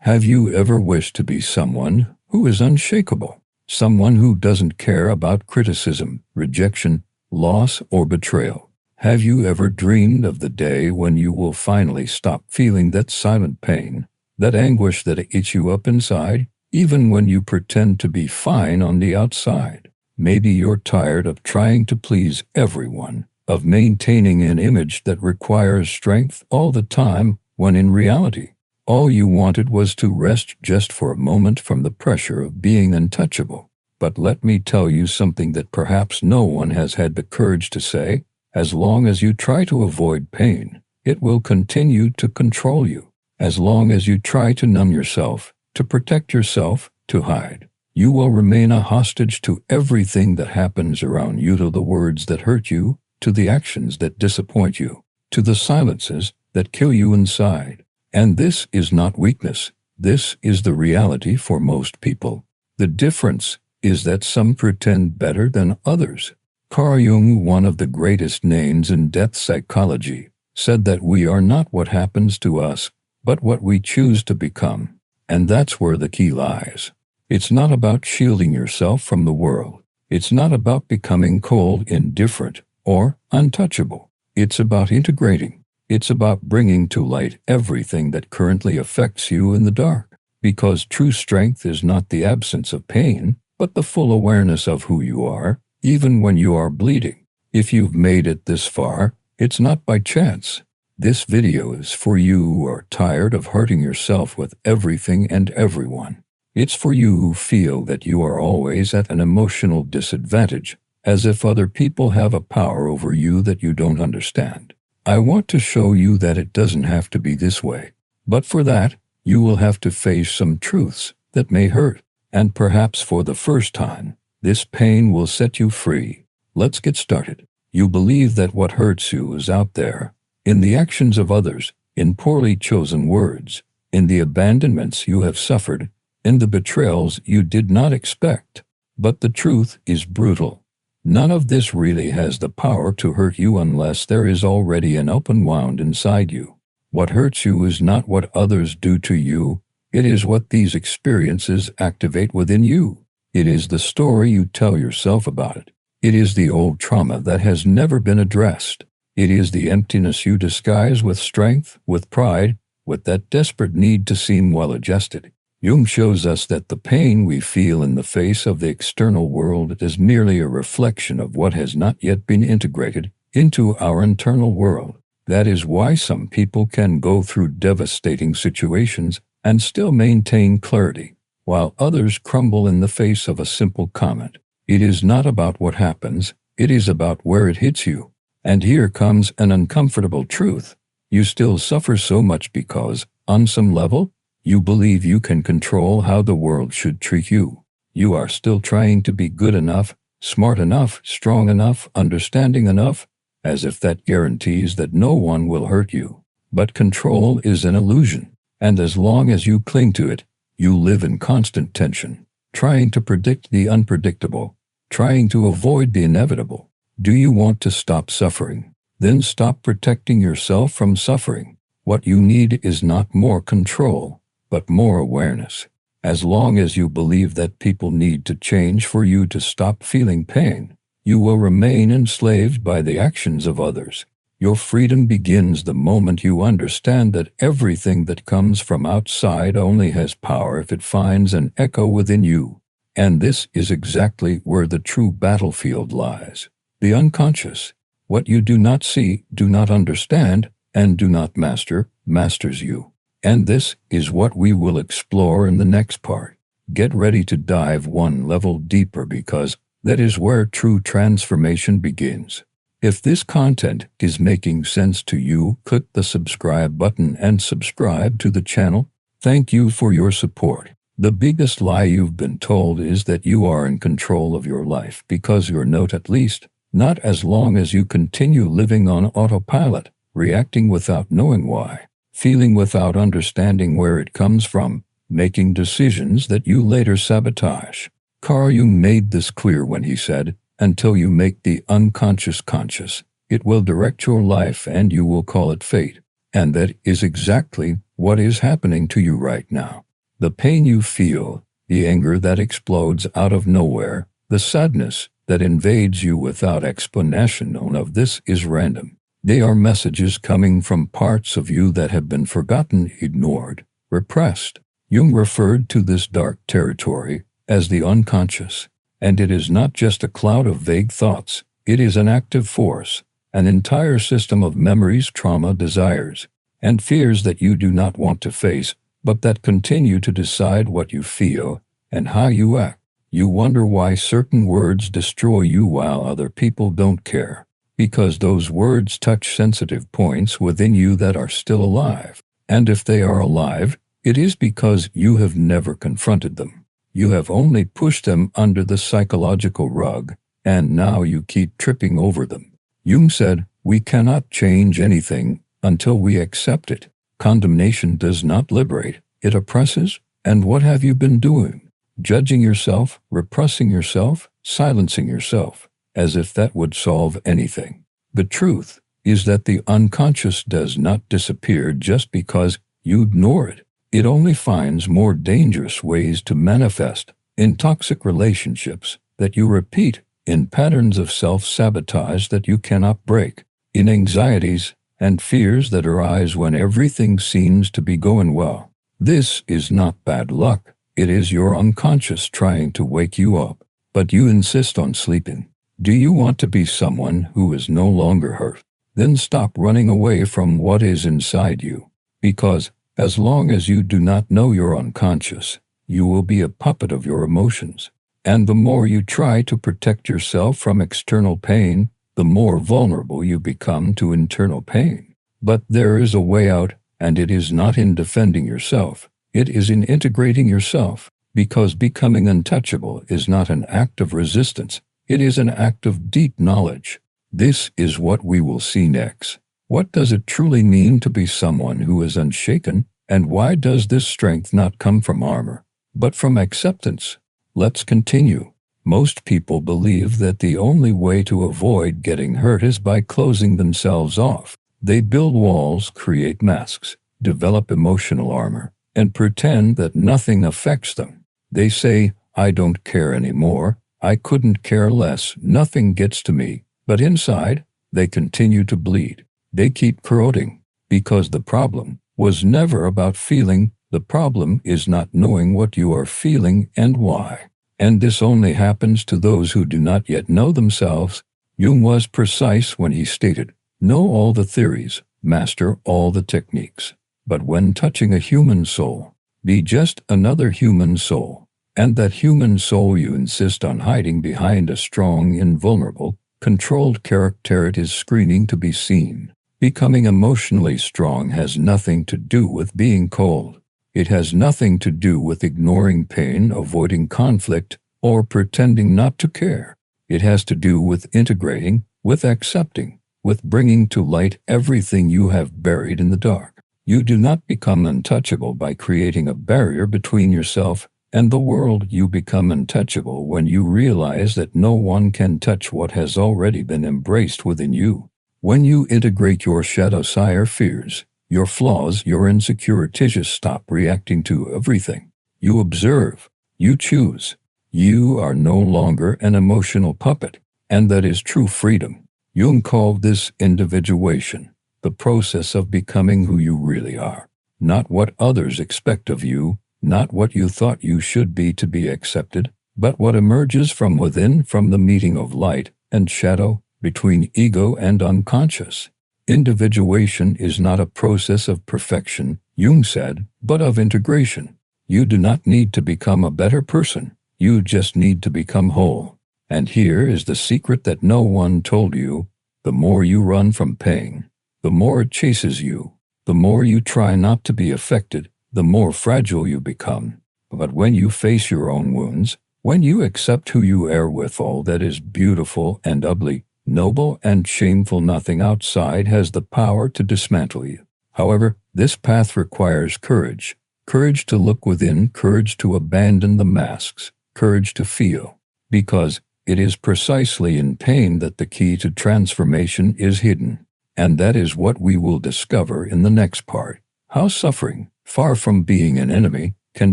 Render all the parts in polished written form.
Have you ever wished to be someone who is unshakable? Someone who doesn't care about criticism, rejection, loss, or betrayal? Have you ever dreamed of the day when you will finally stop feeling that silent pain, that anguish that eats you up inside, even when you pretend to be fine on the outside? Maybe you're tired of trying to please everyone, of maintaining an image that requires strength all the time, when in reality, all you wanted was to rest just for a moment from the pressure of being untouchable. But let me tell you something that perhaps no one has had the courage to say. As long as you try to avoid pain, it will continue to control you. As long as you try to numb yourself, to protect yourself, to hide, you will remain a hostage to everything that happens around you, to the words that hurt you, to the actions that disappoint you, to the silences that kill you inside. And this is not weakness. This is the reality for most people. The difference is that some pretend better than others. Carl Jung, one of the greatest names in depth psychology, said that we are not what happens to us, but what we choose to become. And that's where the key lies. It's not about shielding yourself from the world. It's not about becoming cold, indifferent, or untouchable. It's about integrating. It's about bringing to light everything that currently affects you in the dark. Because true strength is not the absence of pain, but the full awareness of who you are, even when you are bleeding. If you've made it this far, it's not by chance. This video is for you who are tired of hurting yourself with everything and everyone. It's for you who feel that you are always at an emotional disadvantage, as if other people have a power over you that you don't understand. I want to show you that it doesn't have to be this way. But for that, you will have to face some truths that may hurt. And perhaps for the first time, this pain will set you free. Let's get started. You believe that what hurts you is out there, in the actions of others, in poorly chosen words, in the abandonments you have suffered, in the betrayals you did not expect. But the truth is brutal. None of this really has the power to hurt you unless there is already an open wound inside you. What hurts you is not what others do to you. It is what these experiences activate within you. It is the story you tell yourself about it. It is the old trauma that has never been addressed. It is the emptiness you disguise with strength, with pride, with that desperate need to seem well-adjusted. Jung shows us that the pain we feel in the face of the external world is merely a reflection of what has not yet been integrated into our internal world. That is why some people can go through devastating situations and still maintain clarity, while others crumble in the face of a simple comment. It is not about what happens, it is about where it hits you. And here comes an uncomfortable truth. You still suffer so much because, on some level, you believe you can control how the world should treat you. You are still trying to be good enough, smart enough, strong enough, understanding enough, as if that guarantees that no one will hurt you. But control is an illusion, and as long as you cling to it, you live in constant tension, trying to predict the unpredictable, trying to avoid the inevitable. Do you want to stop suffering? Then stop protecting yourself from suffering. What you need is not more control, but more awareness. As long as you believe that people need to change for you to stop feeling pain, you will remain enslaved by the actions of others. Your freedom begins the moment you understand that everything that comes from outside only has power if it finds an echo within you. And this is exactly where the true battlefield lies. The unconscious. What you do not see, do not understand, and do not master, masters you. And this is what we will explore in the next part. Get ready to dive one level deeper because that is where true transformation begins. If this content is making sense to you, click the subscribe button and subscribe to the channel. Thank you for your support. The biggest lie you've been told is that you are in control of your life because you're not, at least not as long as you continue living on autopilot, reacting without knowing why, feeling without understanding where it comes from, making decisions that you later sabotage. Carl Jung made this clear when he said, "Until you make the unconscious conscious, it will direct your life and you will call it fate." And that is exactly what is happening to you right now. The pain you feel, the anger that explodes out of nowhere, the sadness that invades you without explanation, none of this is random. They are messages coming from parts of you that have been forgotten, ignored, repressed. Jung referred to this dark territory as the unconscious, and it is not just a cloud of vague thoughts, it is an active force, an entire system of memories, trauma, desires, and fears that you do not want to face, but that continue to decide what you feel and how you act. You wonder why certain words destroy you while other people don't care, because those words touch sensitive points within you that are still alive. And if they are alive, it is because you have never confronted them. You have only pushed them under the psychological rug, and now you keep tripping over them. Jung said, "We cannot change anything until we accept it." Condemnation does not liberate, it oppresses. And what have you been doing? Judging yourself, repressing yourself, silencing yourself, as if that would solve anything. The truth is that the unconscious does not disappear just because you ignore it. It only finds more dangerous ways to manifest, in toxic relationships that you repeat, in patterns of self-sabotage that you cannot break, in anxieties and fears that arise when everything seems to be going well. This is not bad luck, it is your unconscious trying to wake you up, but you insist on sleeping. Do you want to be someone who is no longer hurt? Then stop running away from what is inside you, because as long as you do not know your unconscious, you will be a puppet of your emotions. And the more you try to protect yourself from external pain, the more vulnerable you become to internal pain. But there is a way out, and it is not in defending yourself. It is in integrating yourself, because becoming untouchable is not an act of resistance. It is an act of deep knowledge. This is what we will see next. What does it truly mean to be someone who is unshaken, and why does this strength not come from armor, but from acceptance? Let's continue. Most people believe that the only way to avoid getting hurt is by closing themselves off. They build walls, create masks, develop emotional armor, and pretend that nothing affects them. They say, "I don't care anymore, I couldn't care less, nothing gets to me," but inside, they continue to bleed. They keep corroding, because the problem was never about feeling. The problem is not knowing what you are feeling and why. And this only happens to those who do not yet know themselves. Jung was precise when he stated, "Know all the theories, master all the techniques, but when touching a human soul, be just another human soul." And that human soul you insist on hiding behind a strong, invulnerable, controlled character it is screening to be seen. Becoming emotionally strong has nothing to do with being cold. It has nothing to do with ignoring pain, avoiding conflict, or pretending not to care. It has to do with integrating, with accepting, with bringing to light everything you have buried in the dark. You do not become untouchable by creating a barrier between yourself and the world. You become untouchable when you realize that no one can touch what has already been embraced within you. When you integrate your shadow sire fears, your flaws, your insecurities, stop reacting to everything. You observe, you choose. You are no longer an emotional puppet, and that is true freedom. Jung called this individuation, the process of becoming who you really are, not what others expect of you, not what you thought you should be to be accepted, but what emerges from within, from the meeting of light and shadow, between ego and unconscious. Individuation is not a process of perfection, Jung said, but of integration. You do not need to become a better person, you just need to become whole. And here is the secret that no one told you: the more you run from pain, the more it chases you. The more you try not to be affected, the more fragile you become. But when you face your own wounds, when you accept who you are with all that is beautiful and ugly, noble and shameful, nothing outside has the power to dismantle you. However, this path requires courage. Courage to look within, courage to abandon the masks, courage to feel. Because it is precisely in pain that the key to transformation is hidden. And that is what we will discover in the next part. How suffering, far from being an enemy, can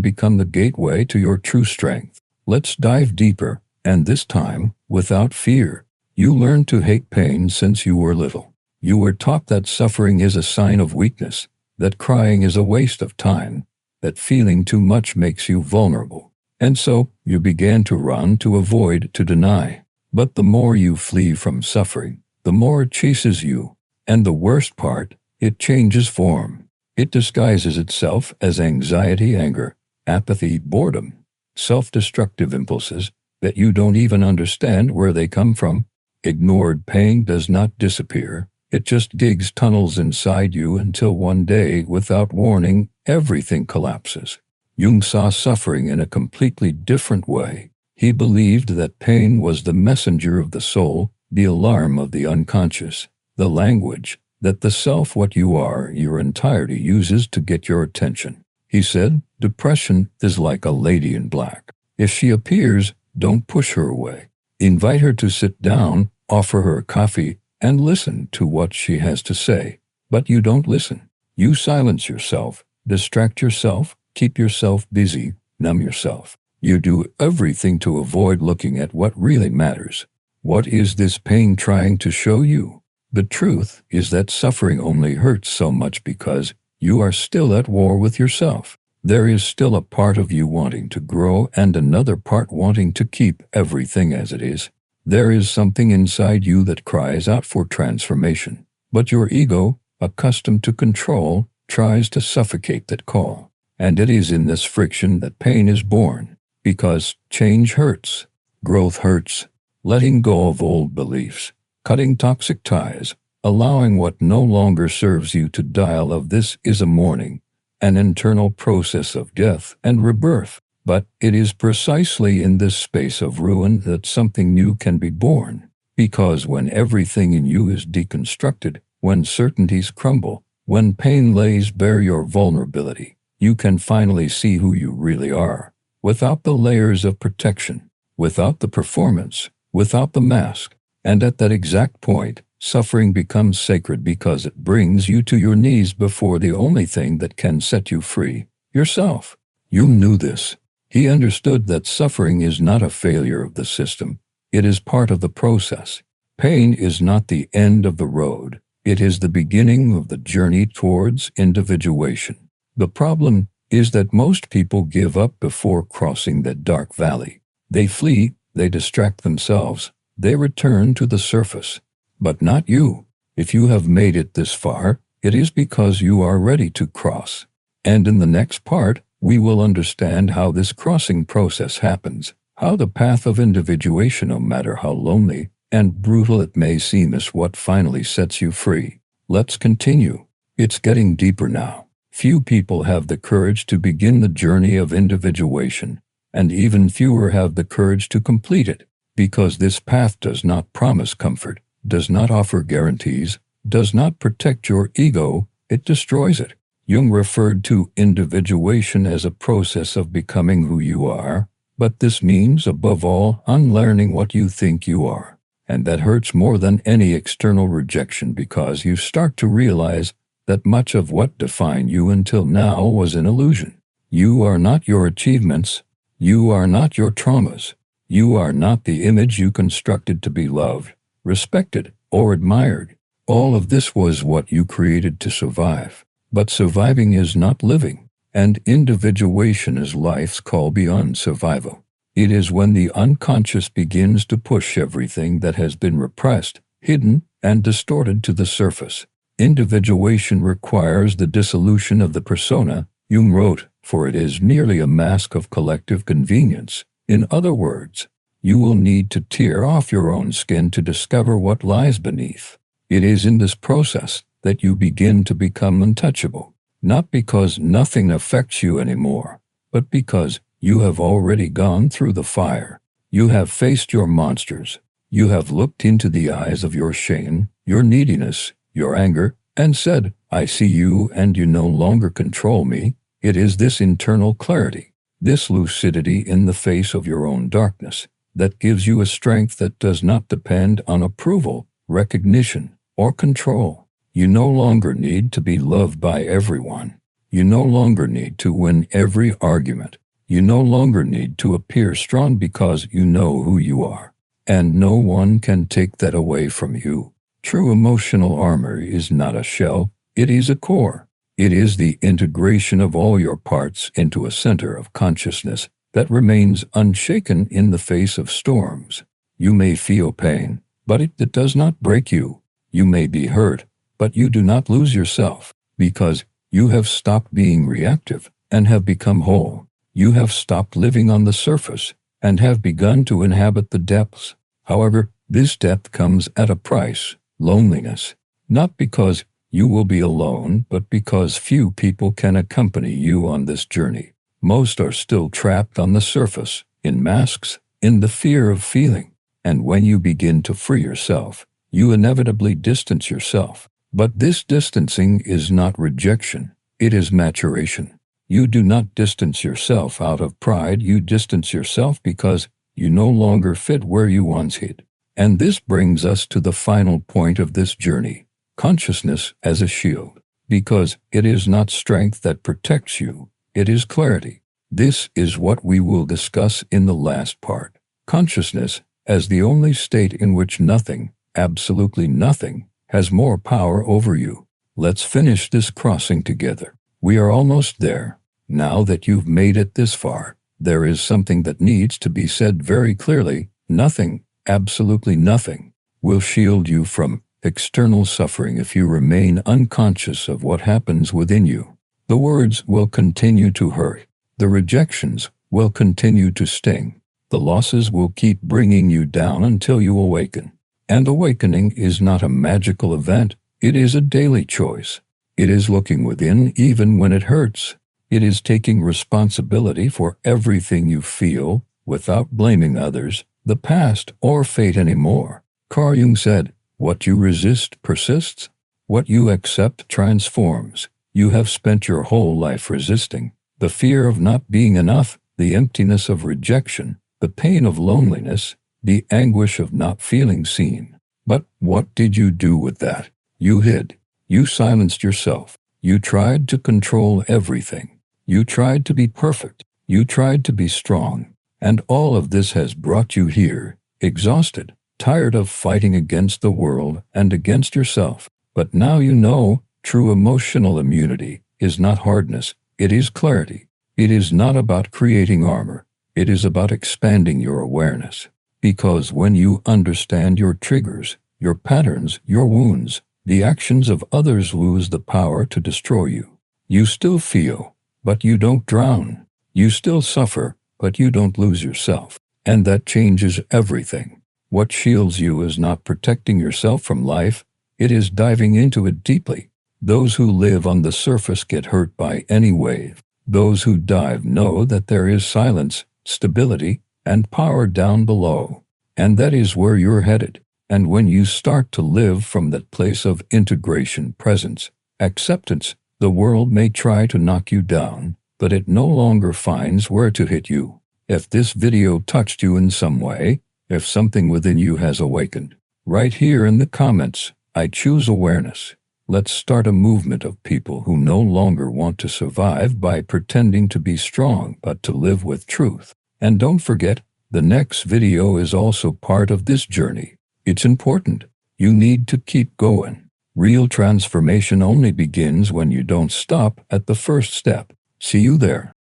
become the gateway to your true strength. Let's dive deeper, and this time, without fear. You learned to hate pain since you were little. You were taught that suffering is a sign of weakness, that crying is a waste of time, that feeling too much makes you vulnerable. And so, you began to run, to avoid, to deny. But the more you flee from suffering, the more it chases you. And the worst part, it changes form. It disguises itself as anxiety, anger, apathy, boredom, self-destructive impulses that you don't even understand where they come from. Ignored pain does not disappear. It just digs tunnels inside you until one day, without warning, everything collapses. Jung saw suffering in a completely different way. He believed that pain was the messenger of the soul, the alarm of the unconscious, the language that the self, what you are, your entirety, uses to get your attention. He said, depression is like a lady in black. If she appears, don't push her away. Invite her to sit down, offer her a coffee, and listen to what she has to say. But you don't listen. You silence yourself, distract yourself, keep yourself busy, numb yourself. You do everything to avoid looking at what really matters. What is this pain trying to show you? The truth is that suffering only hurts so much because you are still at war with yourself. There is still a part of you wanting to grow and another part wanting to keep everything as it is. There is something inside you that cries out for transformation, but your ego, accustomed to control, tries to suffocate that call. And it is in this friction that pain is born, because change hurts, growth hurts, letting go of old beliefs, cutting toxic ties, allowing what no longer serves you to dial of this is a mourning, an internal process of death and rebirth. But it is precisely in this space of ruin that something new can be born, because when everything in you is deconstructed, when certainties crumble, when pain lays bare your vulnerability, you can finally see who you really are, without the layers of protection, without the performance, without the mask. And at that exact point, suffering becomes sacred because it brings you to your knees before the only thing that can set you free, yourself. You knew this. He understood that suffering is not a failure of the system. It is part of the process. Pain is not the end of the road. It is the beginning of the journey towards individuation. The problem is that most people give up before crossing that dark valley. They flee, they distract themselves, they return to the surface. But not you. If you have made it this far, it is because you are ready to cross. And in the next part, we will understand how this crossing process happens, how the path of individuation, no matter how lonely and brutal it may seem, is what finally sets you free. Let's continue. It's getting deeper now. Few people have the courage to begin the journey of individuation, and even fewer have the courage to complete it, because this path does not promise comfort, does not offer guarantees, does not protect your ego, it destroys it. Jung referred to individuation as a process of becoming who you are, but this means, above all, unlearning what you think you are. And that hurts more than any external rejection, because you start to realize that much of what defined you until now was an illusion. You are not your achievements. You are not your traumas. You are not the image you constructed to be loved, respected, or admired. All of this was what you created to survive. But surviving is not living, and individuation is life's call beyond survival. It is when the unconscious begins to push everything that has been repressed, hidden, and distorted to the surface. Individuation requires the dissolution of the persona, Jung wrote, for it is merely a mask of collective convenience. In other words, you will need to tear off your own skin to discover what lies beneath. It is in this process that you begin to become untouchable, not because nothing affects you anymore, but because you have already gone through the fire. You have faced your monsters. You have looked into the eyes of your shame, your neediness, your anger, and said, I see you and you no longer control me. It is this internal clarity, this lucidity in the face of your own darkness, that gives you a strength that does not depend on approval, recognition, or control. You no longer need to be loved by everyone. You no longer need to win every argument. You no longer need to appear strong because you know who you are. And no one can take that away from you. True emotional armor is not a shell, it is a core. It is the integration of all your parts into a center of consciousness that remains unshaken in the face of storms. You may feel pain, but it does not break you. You may be hurt, but you do not lose yourself, because you have stopped being reactive and have become whole. You have stopped living on the surface and have begun to inhabit the depths. However, this depth comes at a price, loneliness, not because you will be alone, but because few people can accompany you on this journey. Most are still trapped on the surface, in masks, in the fear of feeling. And when you begin to free yourself, you inevitably distance yourself. But this distancing is not rejection, it is maturation. You do not distance yourself out of pride, you distance yourself because you no longer fit where you once hid. And this brings us to the final point of this journey, consciousness as a shield. Because it is not strength that protects you, it is clarity. This is what we will discuss in the last part. Consciousness as the only state in which nothing, absolutely nothing, has more power over you. Let's finish this crossing together. We are almost there. Now that you've made it this far, there is something that needs to be said very clearly. Nothing, absolutely nothing, will shield you from external suffering if you remain unconscious of what happens within you. The words will continue to hurt. The rejections will continue to sting. The losses will keep bringing you down until you awaken. And awakening is not a magical event, it is a daily choice. It is looking within even when it hurts. It is taking responsibility for everything you feel without blaming others, the past, or fate anymore. Carl Jung said, "What you resist persists. What you accept transforms." You have spent your whole life resisting. The fear of not being enough, the emptiness of rejection, the pain of loneliness, the anguish of not feeling seen. But what did you do with that? You hid. You silenced yourself. You tried to control everything. You tried to be perfect. You tried to be strong. And all of this has brought you here, exhausted, tired of fighting against the world and against yourself. But now you know, true emotional immunity is not hardness, it is clarity. It is not about creating armor. It is about expanding your awareness. Because when you understand your triggers, your patterns, your wounds, the actions of others lose the power to destroy you. You still feel, but you don't drown. You still suffer, but you don't lose yourself. And that changes everything. What shields you is not protecting yourself from life, it is diving into it deeply. Those who live on the surface get hurt by any wave. Those who dive know that there is silence, stability, and power down below. And that is where you're headed. And when you start to live from that place of integration, presence, acceptance, the world may try to knock you down, but it no longer finds where to hit you. If this video touched you in some way, if something within you has awakened, write here in the comments, "I choose awareness." Let's start a movement of people who no longer want to survive by pretending to be strong, but to live with truth. And don't forget, the next video is also part of this journey. It's important. You need to keep going. Real transformation only begins when you don't stop at the first step. See you there.